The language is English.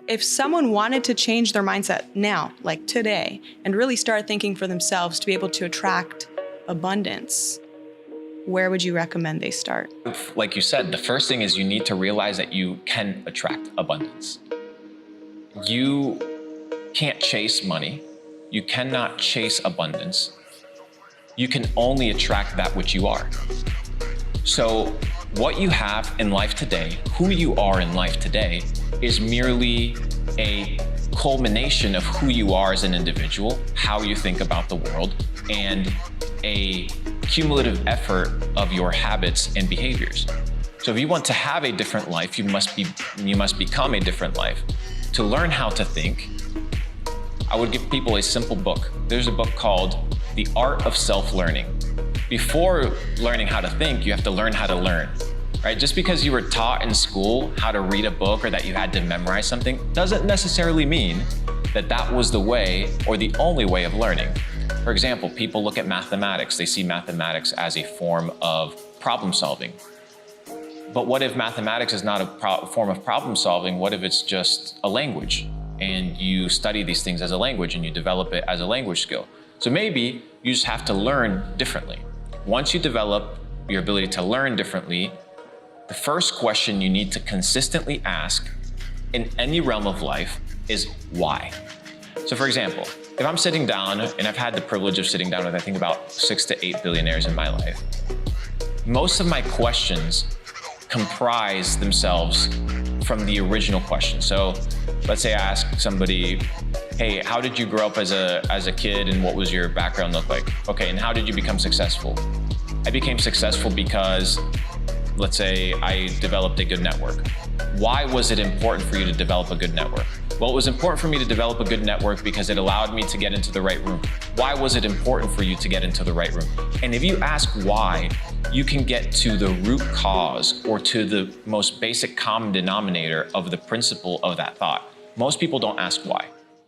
if someone wanted to change their mindset now, like today, and really start thinking for themselves to be able to attract abundance, where would you recommend they start? Like you said, the first thing is you need to realize that you can attract abundance. You can't chase money. You cannot chase abundance. You can only attract that which you are. So what you have in life today, who you are in life today, is merely a culmination of who you are as an individual, how you think about the world, and a cumulative effort of your habits and behaviors. So if you want to have a different life, you must become a different life. To learn how to think, I would give people a simple book. There's a book called The Art of Self-Learning. Before learning how to think, you have to learn how to learn, right? Just because you were taught in school how to read a book or that you had to memorize something doesn't necessarily mean that that was the way or the only way of learning. For example, people look at mathematics. They see mathematics as a form of problem solving. But what if mathematics is not a form of problem solving? What if it's just a language and you study these things as a language and you develop it as a language skill? So maybe you just have to learn differently. Once you develop your ability to learn differently, the first question you need to consistently ask in any realm of life is why? So for example, if I'm sitting down, and I've had the privilege of sitting down with I think about 6 to 8 billionaires in my life, most of my questions comprise themselves from the original question. So let's say I ask somebody, hey, how did you grow up as a kid and what was your background look like? Okay, and how did you become successful? I became successful because, let's say, I developed a good network. Why was it important for you to develop a good network? Well, it was important for me to develop a good network because it allowed me to get into the right room. Why was it important for you to get into the right room? And if you ask why, you can get to the root cause or to the most basic common denominator of the principle of that thought. Most people don't ask why.